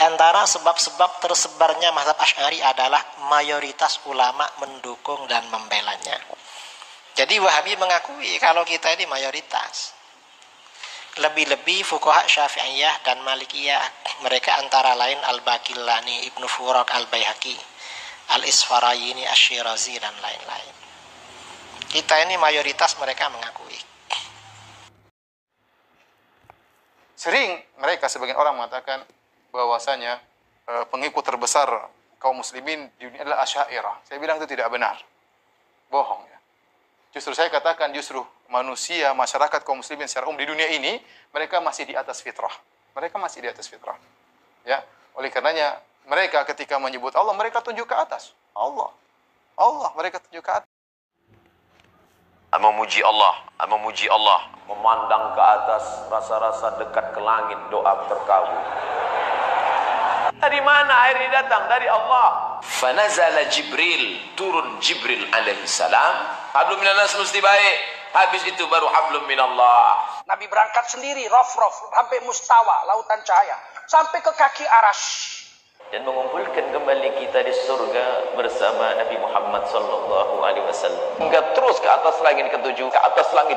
antara sebab-sebab tersebarnya mazhab Asy'ari adalah mayoritas ulama mendukung dan membelanya. Jadi Wahabi mengakui kalau kita ini mayoritas. Lebih-lebih fuqaha Syafi'iyah dan Malikiyah. Mereka antara lain Al-Baqillani, Ibnu Furak Al-Baihaqi, Al-Isfarayini, Asy-Syirazi dan lain-lain. Kita ini mayoritas, mereka mengakui. Sering mereka sebagian orang mengatakan bahwasanya pengikut terbesar kaum muslimin di dunia adalah Asy'ariyah. Saya bilang itu tidak benar. Bohong ya. Justru saya katakan justru manusia, masyarakat kaum muslimin secara umum di dunia ini mereka masih di atas fitrah. Mereka masih di atas fitrah. Ya. Oleh karenanya mereka ketika menyebut Allah mereka tunjuk ke atas. Allah mereka tunjuk ke atas. Memuji Allah, memandang ke atas, rasa-rasa dekat ke langit, doa terkabul. Dari mana air ini datang? Dari Allah. Fanazala Jibril, turun Jibril alaihi salam. Hablum minanas mesti baik. Habis itu baru hablum minallah. Nabi berangkat sendiri, rof sampai mustawa, lautan cahaya, sampai ke kaki arash. Dan mengumpulkan kembali kita di surga bersama Nabi Muhammad sallallahu alaihi wasallam. Hingga terus ke atas langit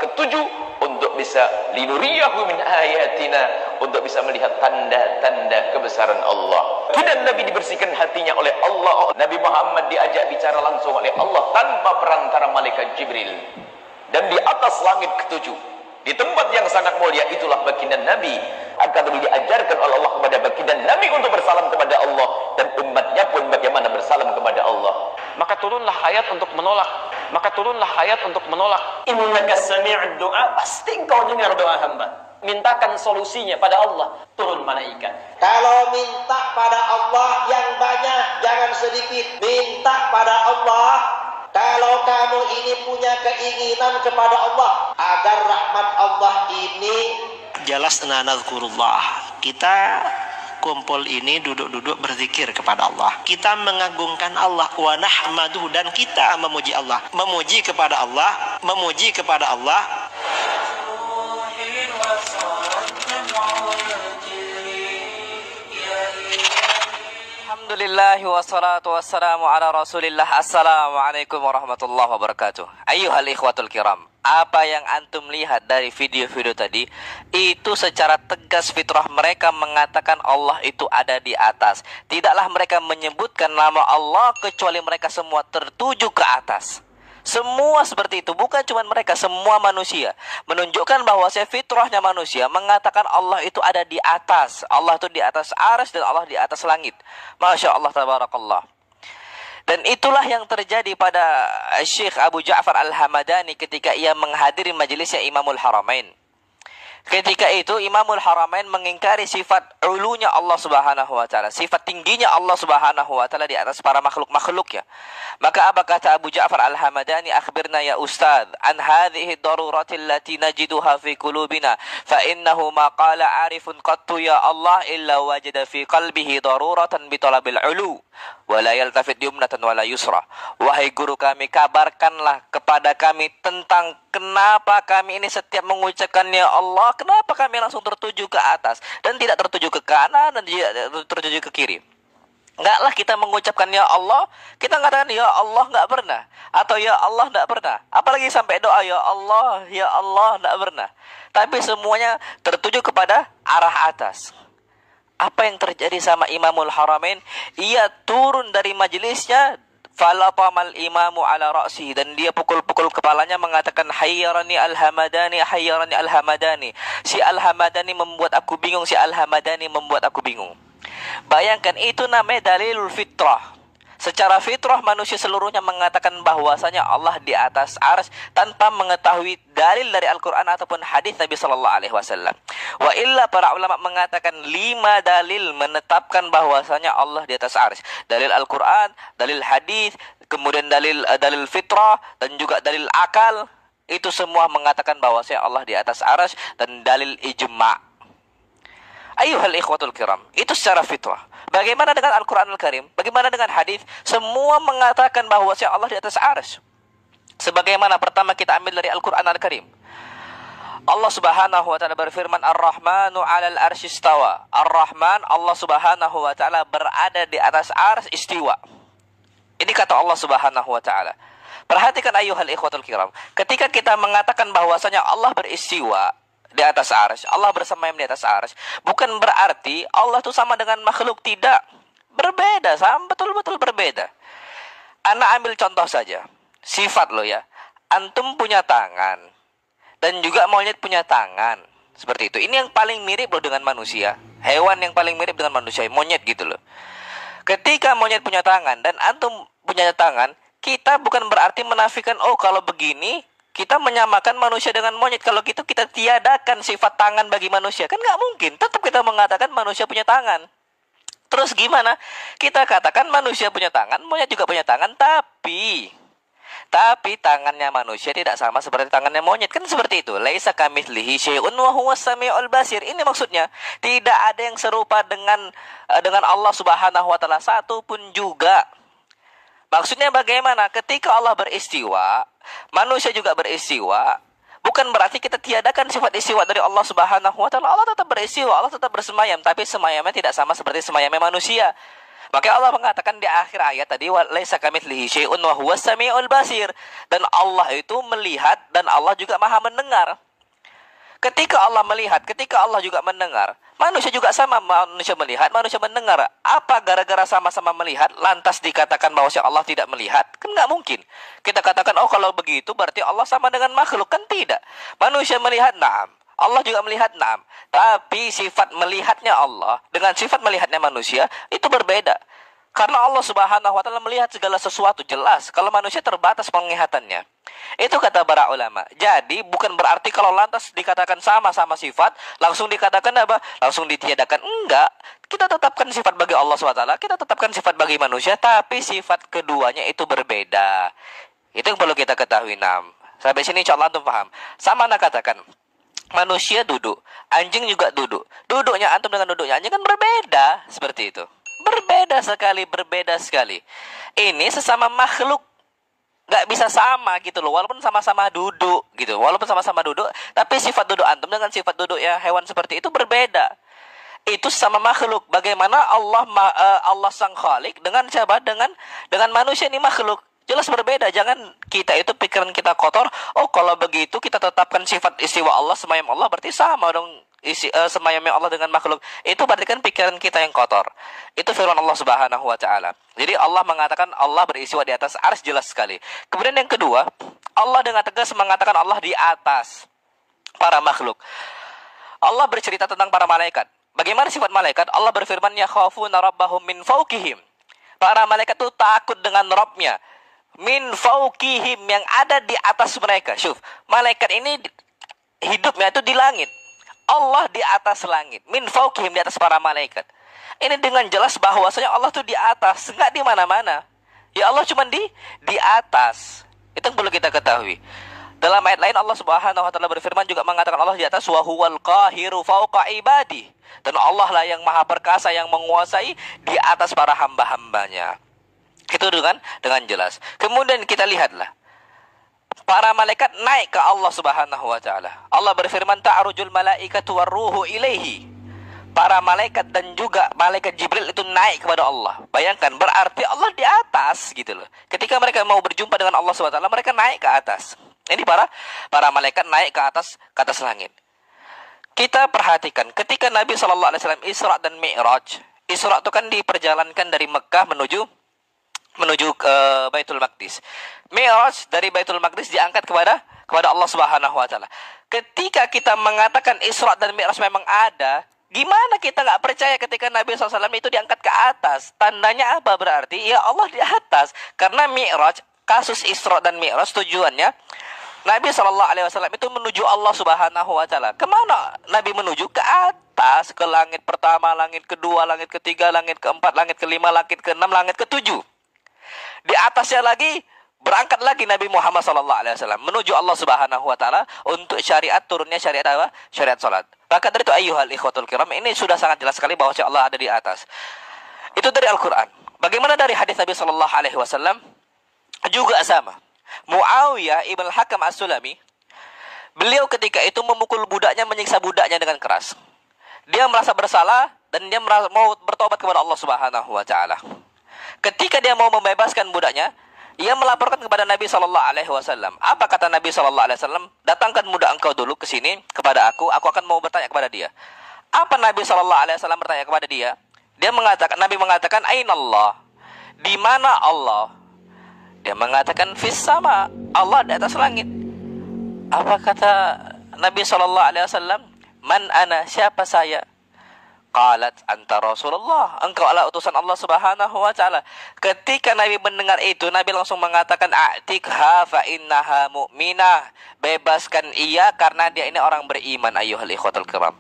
ketujuh, untuk bisa linuriyahu min ayatina, untuk bisa melihat tanda-tanda kebesaran Allah. Dan Nabi dibersihkan hatinya oleh Allah. Nabi Muhammad diajak bicara langsung oleh Allah tanpa perantara malaikat Jibril. Dan di atas langit ketujuh, di tempat yang sangat mulia, itulah baginda Nabi akan diajarkan oleh Allah kepada baginda Nabi untuk bersalam kepada Allah, dan umatnya pun bagaimana bersalam kepada Allah. Maka turunlah ayat untuk menolak. Innaka sami'ud du'a, pasti engkau dengar doa hamba. Mintakan solusinya pada Allah, turun malaikat. Kalau minta pada Allah yang banyak, jangan sedikit. Minta pada Allah. Kalau kamu ini punya keinginan kepada Allah agar rahmat Allah ini jelas nazkurullah. Kita kumpul ini duduk-duduk berzikir kepada Allah. Kita mengagungkan Allah wa nahmaduhu, dan kita memuji Allah. Memuji kepada Allah. Alhamdulillah wassalatu wassalamu ala rasulillah. Assalamualaikum warahmatullahi wabarakatuh. Ayyuhal ikhwatul kiram, apa yang antum lihat dari video-video tadi itu secara tegas fitrah mereka mengatakan Allah itu ada di atas. Tidaklah mereka menyebutkan nama Allah kecuali mereka semua tertuju ke atas. Semua seperti itu, bukan cuma mereka, semua manusia. Menunjukkan bahwa fitrahnya manusia mengatakan Allah itu ada di atas. Allah itu di atas arsy dan Allah di atas langit. Masya Allah, tabarakallah. Dan itulah yang terjadi pada Syekh Abu Ja'far Al-Hamadani ketika ia menghadiri majelisnya Imamul Haramain. Ketika itu Imamul Haramain mengingkari sifat ulunya Allah Subhanahu wa taala, sifat tingginya Allah Subhanahu wa taala di atas para makhluk-makhluknya. Maka apa kata Abu Ja'far Al-Hamadani? Akhbirna ya ustaz an hadhihi darurati allati najiduha fi qulubina fa innahu ma qala arifun qattu ya Allah illa wajada fi qalbihi daruratan bi talabil ulu wa la yaltafit yumnatan wa la yusra. Wahai guru kami, kabarkanlah kepada kami tentang kenapa kami ini setiap mengucapkan ya Allah, kenapa kami langsung tertuju ke atas dan tidak tertuju ke kanan dan tidak tertuju ke kiri. Enggaklah kita mengucapkan ya Allah, kita mengatakan ya Allah enggak pernah, atau ya Allah enggak pernah. Apalagi sampai doa ya Allah enggak pernah. Tapi semuanya tertuju kepada arah atas. Apa yang terjadi sama Imamul Haramain? Ia turun dari majelisnya, falatamal imamu ala ra'si, dan dia pukul-pukul kepalanya mengatakan hayyarani al-hamadani, hayyarani al-hamadani. Si al-hamadani membuat aku bingung, si al-hamadani membuat aku bingung. Bayangkan, itu namanya dalilul fitrah. Secara fitrah manusia seluruhnya mengatakan bahwasanya Allah di atas arsy tanpa mengetahui dalil dari Al-Quran ataupun hadis Nabi Sallallahu Alaihi Wasallam. Wa illa, para ulama mengatakan 5 dalil menetapkan bahwasanya Allah di atas arsy. Dalil Al-Quran, dalil hadis, kemudian dalil fitrah, dan juga dalil akal. Itu semua mengatakan bahwasanya Allah di atas arsy, dan dalil ijma'. Ayyuhal ikhwatul kiram, itu secara fitrah. Bagaimana dengan Al-Quran Al-Karim? Bagaimana dengan hadis? Semua mengatakan bahwasanya Allah di atas arsy. Sebagaimana pertama kita ambil dari Al-Quran Al-Karim. Allah Subhanahu wa taala berfirman Ar-Rahmanu 'alal arsy istawa. Ar-Rahman, Allah Subhanahu wa taala berada di atas arsy istiwa. Ini kata Allah Subhanahu wa taala. Perhatikan ayyuhal ikhwatul kiram. Ketika kita mengatakan bahwasanya Allah beristiwa di atas arsy, Allah bersemayam di atas arsy, bukan berarti Allah itu sama dengan makhluk, tidak. Berbeda, sama betul-betul berbeda. Ana ambil contoh saja. Sifat lo ya. Antum punya tangan dan juga monyet punya tangan. Seperti itu. Ini yang paling mirip loh dengan manusia. Hewan yang paling mirip dengan manusia, monyet gitu loh. Ketika monyet punya tangan dan antum punya tangan, kita bukan berarti menafikan, oh kalau begini kita menyamakan manusia dengan monyet. Kalau gitu kita tiadakan sifat tangan bagi manusia. Kan nggak mungkin. Tetap kita mengatakan manusia punya tangan. Terus gimana? Kita katakan manusia punya tangan, monyet juga punya tangan, tapi tangannya manusia tidak sama seperti tangannya monyet. Kan seperti itu. Laisa kamitslihi syai'un wa huwas samiul basir. Ini maksudnya, tidak ada yang serupa dengan Allah Subhanahu wa taala satu pun juga. Maksudnya bagaimana? Ketika Allah beristiwa, manusia juga beristiwa, bukan berarti kita tiadakan sifat istiwa dari Allah Subhanahu wa taala. Allah tetap beristiwa, Allah tetap bersemayam, tapi semayamnya tidak sama seperti semayamnya manusia. Maka Allah mengatakan di akhir ayat tadi, laisa kamitslihi syai'un wa huwas samiul basir. Dan Allah itu melihat dan Allah juga Maha mendengar. Ketika Allah melihat, ketika Allah juga mendengar, manusia juga sama, manusia melihat, manusia mendengar. Apa gara-gara sama-sama melihat lantas dikatakan bahwa Allah tidak melihat? Kan nggak mungkin. Kita katakan, oh kalau begitu berarti Allah sama dengan makhluk. Kan tidak. Manusia melihat, na'am. Allah juga melihat, na'am. Tapi sifat melihatnya Allah dengan sifat melihatnya manusia itu berbeda. Karena Allah Subhanahu wa taala melihat segala sesuatu jelas. Kalau manusia terbatas penglihatannya. Itu kata para ulama. Jadi bukan berarti kalau lantas dikatakan sama-sama sifat, langsung dikatakan apa? Langsung ditiadakan. Enggak. Kita tetapkan sifat bagi Allah SWT, kita tetapkan sifat bagi manusia, tapi sifat keduanya itu berbeda. Itu yang perlu kita ketahui, Nam. Sampai sini insya Allah antum paham. Sama nak katakan, manusia duduk, anjing juga duduk. Duduknya antum dengan duduknya anjing kan berbeda. Seperti itu. Berbeda sekali. Ini sesama makhluk. Nggak bisa sama gitu loh. Walaupun sama-sama duduk gitu. Walaupun sama-sama duduk. Tapi sifat duduk antum dengan sifat duduk ya hewan seperti itu berbeda. Itu sama makhluk. Bagaimana Allah sang khalik dengan siapa? Dengan manusia ini makhluk. Jelas berbeda. Jangan kita itu pikiran kita kotor. Oh kalau begitu kita tetapkan sifat istiwa Allah, semayam Allah berarti sama dong semayamnya Allah dengan makhluk. Itu berarti kan pikiran kita yang kotor. Itu firman Allah Subhanahu wa taala. Jadi Allah mengatakan Allah beristiwa di atas arsy, jelas sekali. Kemudian yang kedua, Allah dengan tegas mengatakan Allah di atas para makhluk. Allah bercerita tentang para malaikat. Bagaimana sifat malaikat? Allah berfirman, yakhafuna rabbahum min fawqihim. Para malaikat itu takut dengan Rabbnya. Min fawqihim, yang ada di atas mereka. Syuf, malaikat ini hidupnya itu di langit. Allah di atas langit. Min fawqihim, di atas para malaikat. Ini dengan jelas bahwasanya Allah itu di atas, enggak di mana-mana. Ya Allah cuma di atas. Itu yang perlu kita ketahui. Dalam ayat lain Allah Subhanahu wa taala berfirman juga mengatakan Allah di atas, wa huwal qahiru fawqa ibadi. Dan Allah lah yang maha perkasa, yang menguasai di atas para hamba-hambanya. Itu dengan jelas. Kemudian kita lihatlah. Para malaikat naik ke Allah Subhanahu wa taala. Allah berfirman, ta'rujul malaikatu warruhu ilaihi. Para malaikat dan juga malaikat Jibril itu naik kepada Allah. Bayangkan, berarti Allah di atas gitu loh. Ketika mereka mau berjumpa dengan Allah Subhanahu wa taala, mereka naik ke atas. Ini para malaikat naik ke atas langit. Kita perhatikan ketika Nabi SAW Isra dan Mi'raj. Isra itu kan diperjalankan dari Mekah menuju ke Baitul Maqdis. Mi'raj dari Baitul Maqdis diangkat kepada Allah Subhanahu wa taala. Ketika kita mengatakan Isra dan Mi'raj memang ada, gimana kita nggak percaya ketika Nabi SAW itu diangkat ke atas? Tandanya apa berarti? Ya Allah di atas. Karena Mi'raj, kasus Isra dan Mi'raj tujuannya Nabi SAW itu menuju Allah Subhanahu wa taala. Kemana Nabi menuju? Ke atas, ke langit pertama, langit kedua, langit ketiga, langit keempat, langit kelima, langit keenam, langit ketujuh. Di atasnya lagi berangkat lagi Nabi Muhammad SAW menuju Allah Subhanahu wa taala untuk syariat turunnya syariat apa? Syariat salat. Maka dari itu ayyuhal ikhwatul kiram, ini sudah sangat jelas sekali bahwa Allah ada di atas. Itu dari Al-Qur'an. Bagaimana dari hadis Nabi SAW? Juga sama. Muawiyah ibn Hakam As-Sulami Beliau ketika itu memukul budaknya, menyiksa budaknya dengan keras. Dia merasa bersalah dan dia mau bertobat kepada Allah Subhanahu wa taala. Ketika dia mau membebaskan budaknya, ia melaporkan kepada Nabi sallallahu alaihi wasallam. Apa kata Nabi sallallahu alaihi wasallam? Datangkan budak engkau dulu ke sini kepada aku akan mau bertanya kepada dia. Apa Nabi sallallahu alaihi wasallam bertanya kepada dia? Nabi mengatakan, "Ainallah?" Di mana Allah? Dia mengatakan, "Fis sama." Allah di atas langit. Apa kata Nabi sallallahu alaihi wasallam? "Man ana?" Siapa saya? Qalat anta Rasulullah, engkau adalah utusan Allah Subhanahu wa taala. Ketika Nabi mendengar itu, Nabi langsung mengatakan, "A'tikha fa innaha mu'minah." Bebaskan ia karena dia ini orang beriman, ayyuhal ikhwatul kiram.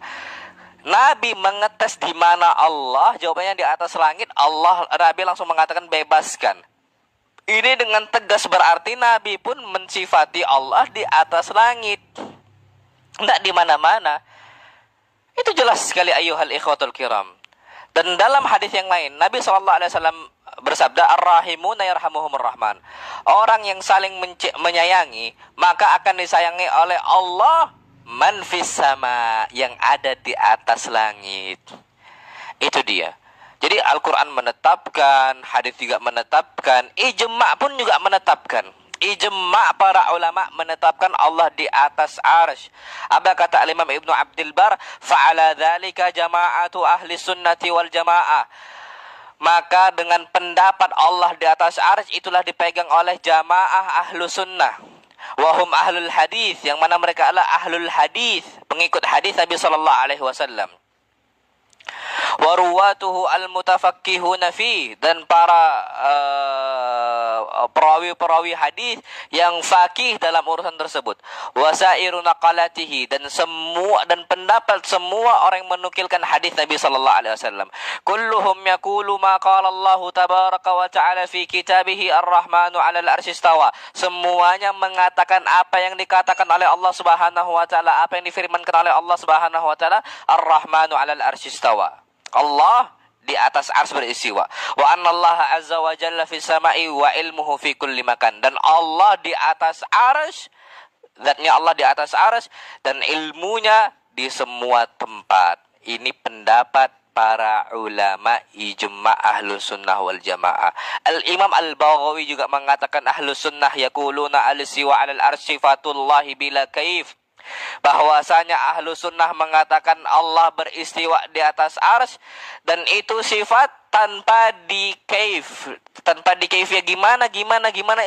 Nabi mengetes di mana Allah, jawabannya di atas langit. Nabi langsung mengatakan bebaskan. Ini dengan tegas berarti Nabi pun mensifati Allah di atas langit, tidak di mana-mana. Itu jelas sekali ayyuhal ikhwatul kiram. Dan dalam hadis yang lain, Nabi SAW bersabda, "Ar-rahimuna yarhamuhumur rahman." Orang yang saling menyayangi, maka akan disayangi oleh Allah, man fis sama, yang ada di atas langit. Itu dia. Jadi Al-Quran menetapkan, hadis juga menetapkan, ijma' pun juga menetapkan. Ijma' para ulama menetapkan Allah di atas arsy. Apa kata Imam Ibnu Abdul Bar? Fa'ala dzalika jama'atu ahli sunnati wal jamaah. Maka dengan pendapat Allah di atas arsy itulah dipegang oleh jamaah ahlu sunnah. Wahum ahlul hadis, yang mana mereka adalah ahlul hadis, pengikut hadis Nabi sallallahu alaihi wasallam. Waruwatuhu al-mutafakkihuna fi, dan para perawi-perawi hadis yang fakih dalam urusan tersebut. Wasairu naqalatihi, dan pendapat semua orang yang menukilkan hadis Nabi sallallahu alaihi wasallam. Kulluhum yaqulu ma qala Allah tabaraka wa ta'ala fi kitabih ar-rahmanu 'alal arsy istawa. Semuanya mengatakan apa yang dikatakan oleh Allah Subhanahu wa taala, apa yang difirmankan oleh Allah Subhanahu wa taala, ar-rahmanu 'alal arsy istawa. Allah di atas arsy beristiwa. Wa annallaha azza wa jalla fis sama'i wa ilmuhu fi kulli makan. Dan Allah di atas arsy, zatnya Allah di atas arsy, dan ilmunya di semua tempat. Ini pendapat para ulama ijma' ahlus sunnah wal jamaah. Al-Imam Al-Baghawi juga mengatakan ahlus sunnah yaquluna al-siwa 'alal arsy fatullahi bila kaif. Bahwasanya ahlu sunnah mengatakan Allah beristiwa di atas arsy, dan itu sifat tanpa di kaif ya, gimana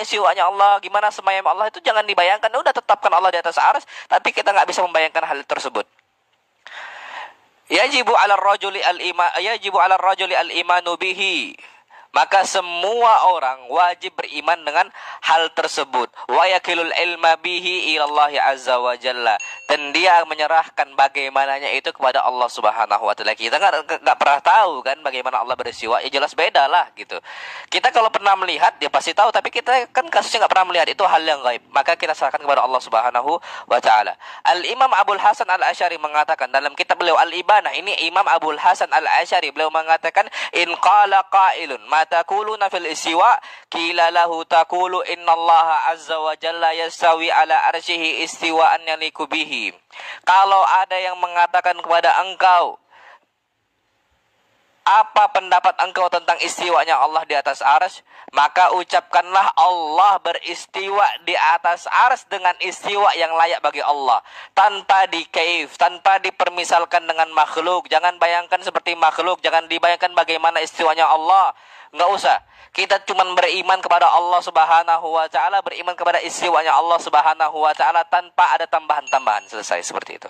istiwanya Allah, gimana semayam Allah, itu jangan dibayangkan. Udah tetapkan Allah di atas arsy, tapi kita nggak bisa membayangkan hal tersebut. Yajibu 'ala ar-rajuli al-imanu bihi. Maka semua orang wajib beriman dengan hal tersebut. Wa yakilul ilma bihi ilallahi azza wa jalla. Dan dia menyerahkan bagaimananya itu kepada Allah Subhanahu wa taala. Kita nggak pernah tahu kan bagaimana Allah beristiwa. Ya jelas beda lah gitu. Kita kalau pernah melihat dia pasti tahu, tapi kita kan kasusnya nggak pernah melihat, itu hal yang gaib. Maka kita serahkan kepada Allah Subhanahu wa taala. Al-Imam Abul Hasan Al-Asy'ari mengatakan dalam kitab beliau Al-Ibanah, ini Imam Abul Hasan Al-Asy'ari, beliau mengatakan, in qala qailun taquluna fil istiwa qila lahu taqulu innallaha azza wa jalla yastawi ala arsyihi istiwa'an yaliku bihi. Kalau ada yang mengatakan kepada engkau, apa pendapat engkau tentang istiwanya Allah di atas arsy, maka ucapkanlah Allah beristiwa di atas arsy dengan istiwa yang layak bagi Allah, tanpa dikaif, tanpa dipermisalkan dengan makhluk. Jangan bayangkan seperti makhluk, jangan dibayangkan bagaimana istiwanya Allah. Enggak usah. Kita cuma beriman kepada Allah Subhanahu wa taala, beriman kepada istiwanya Allah Subhanahu wa taala tanpa ada tambahan-tambahan. Selesai seperti itu.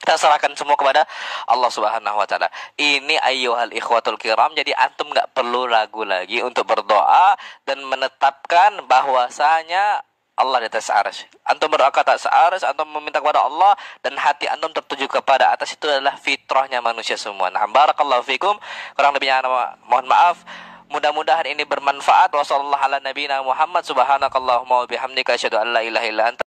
Kita serahkan semua kepada Allah Subhanahu wa taala. Ini ayyuhal ikhwatul kiram. Jadi antum enggak perlu ragu lagi untuk berdoa dan menetapkan bahwasanya Allah di atas arsy. Antum berdoa ke atas arsy, antum meminta kepada Allah, dan hati antum tertuju kepada atas, itu adalah fitrahnya manusia semua. Nah, barakallahu fikum. Kurang lebihnya mohon maaf. Mudah-mudahan ini bermanfaat. Wassallallahu ala nabiyina Muhammad. Subhanakallahumma wa bihamdika asyhadu an la ilaha illa anta